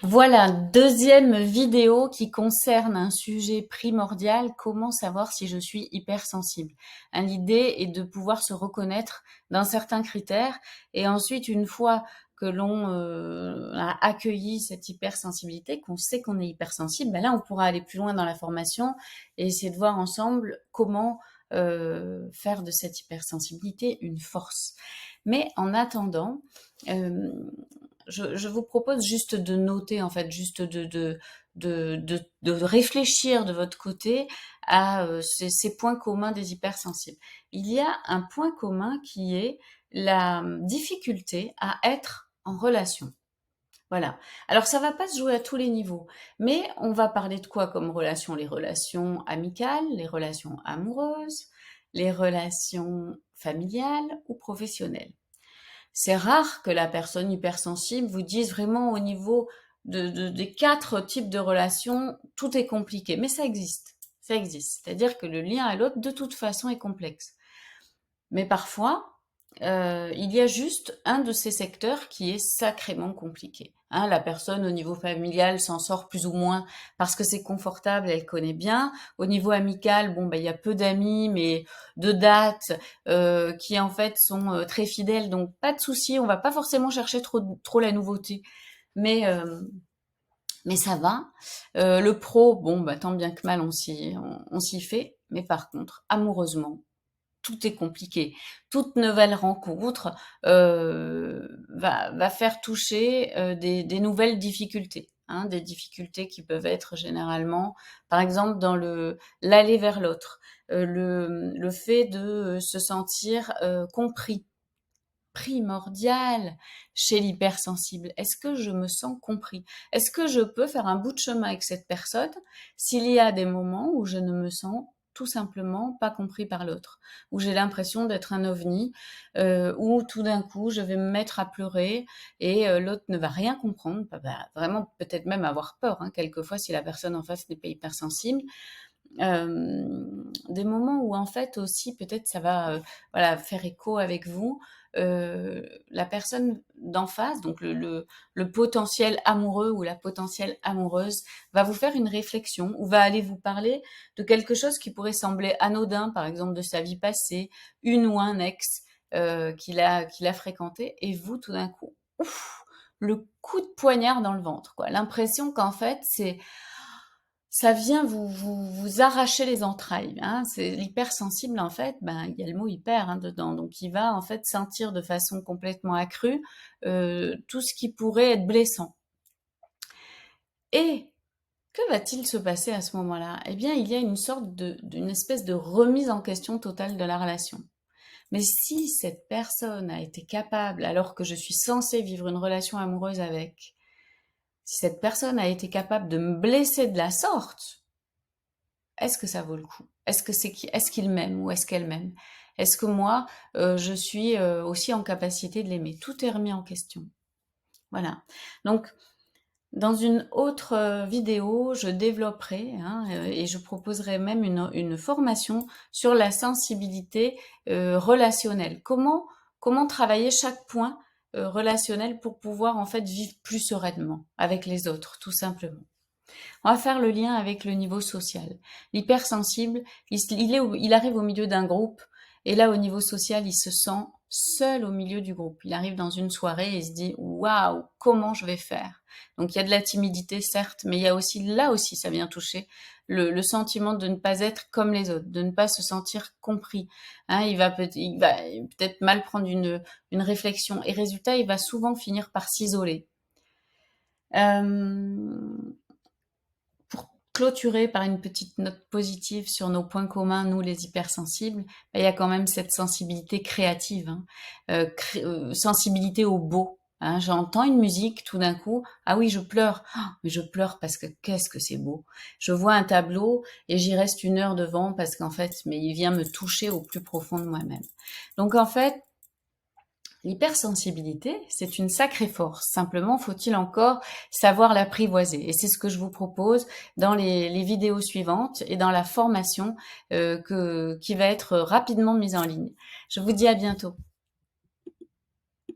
Voilà, deuxième vidéo qui concerne un sujet primordial, comment savoir si je suis hypersensible. L'idée est de pouvoir se reconnaître dans certains critères et ensuite, une fois que l'on a accueilli cette hypersensibilité, qu'on sait qu'on est hypersensible, ben là, on pourra aller plus loin dans la formation et essayer de voir ensemble comment faire de cette hypersensibilité une force. Mais en attendant, euh, je vous propose juste de noter, en fait, juste de réfléchir de votre côté à ces points communs des hypersensibles. Il y a un point commun qui est la difficulté à être en relation. Voilà. Alors ça va pas se jouer à tous les niveaux, mais on va parler de quoi comme relation? Les relations amicales, les relations amoureuses, les relations familiales ou professionnelles. C'est rare que la personne hypersensible vous dise vraiment au niveau des 4 types de relations, tout est compliqué. Mais ça existe. Ça existe. C'est-à-dire que le lien à l'autre, de toute façon, est complexe. Mais parfois, il y a juste un de ces secteurs qui est sacrément compliqué. Hein, la personne au niveau familial s'en sort plus ou moins parce que c'est confortable, elle connaît bien. Au niveau amical, bon, bah, il y a peu d'amis, mais de date, qui en fait sont très fidèles, donc pas de souci. On va pas forcément chercher trop la nouveauté, mais euh, mais ça va. Le pro, bon, bah, tant bien que mal, on s'y fait. Mais par contre, amoureusement, tout est compliqué. Toute nouvelle rencontre va faire toucher des nouvelles difficultés. Hein, des difficultés qui peuvent être généralement, par exemple, dans l'aller vers l'autre, le fait de se sentir compris, primordial chez l'hypersensible. Est-ce que je me sens compris? Est-ce que je peux faire un bout de chemin avec cette personne s'il y a des moments où je ne me sens tout simplement pas compris par l'autre, où j'ai l'impression d'être un ovni, où tout d'un coup je vais me mettre à pleurer et l'autre ne va rien comprendre, vraiment peut-être même avoir peur, hein, quelquefois si la personne en face n'est pas hypersensible. Des moments où en fait aussi peut-être ça va voilà, faire écho avec vous. La personne d'en face, donc le potentiel amoureux ou la potentielle amoureuse, va vous faire une réflexion ou va aller vous parler de quelque chose qui pourrait sembler anodin, par exemple de sa vie passée, une ou un ex qu'il a fréquenté, et vous tout d'un coup, ouf, le coup de poignard dans le ventre, quoi. L'impression qu'en fait ça vient vous arracher les entrailles. Hein. C'est l'hypersensible, en fait, ben, il y a le mot hyper hein, dedans. Donc, il va en fait sentir de façon complètement accrue tout ce qui pourrait être blessant. Et que va-t-il se passer à ce moment-là? Eh bien, il y a une sorte d'une espèce de remise en question totale de la relation. Mais si cette personne a été capable, alors que je suis censée vivre une relation amoureuse avec, si cette personne a été capable de me blesser de la sorte, est-ce que ça vaut le coup? Est-ce qu'il m'aime ou est-ce qu'elle m'aime? Est-ce que moi, je suis aussi en capacité de l'aimer? Tout est remis en question. Voilà. Donc, dans une autre vidéo, je développerai hein, et je proposerai même une formation sur la sensibilité relationnelle. Comment travailler chaque point relationnel pour pouvoir en fait vivre plus sereinement avec les autres, tout simplement. On va faire le lien avec le niveau social. L'hypersensible, il arrive au milieu d'un groupe et là, au niveau social, il se sent seul au milieu du groupe. Il arrive dans une soirée et il se dit waouh, comment je vais faire? Donc il y a de la timidité, certes, mais il y a aussi, là aussi, ça vient toucher le sentiment de ne pas être comme les autres, de ne pas se sentir compris. Hein, il va peut-être mal prendre une réflexion et résultat, il va souvent finir par s'isoler. Euh, pour clôturer par une petite note positive sur nos points communs, nous les hypersensibles, il y a quand même cette sensibilité créative, hein, sensibilité au beau. Hein. J'entends une musique, tout d'un coup, ah oui, je pleure, mais je pleure parce que qu'est-ce que c'est beau. Je vois un tableau et j'y reste 1 heure devant parce qu'en fait, mais il vient me toucher au plus profond de moi-même. Donc en fait, l'hypersensibilité, c'est une sacrée force. Simplement, faut-il encore savoir l'apprivoiser. Et c'est ce que je vous propose dans les vidéos suivantes et dans la formation qui va être rapidement mise en ligne. Je vous dis à bientôt.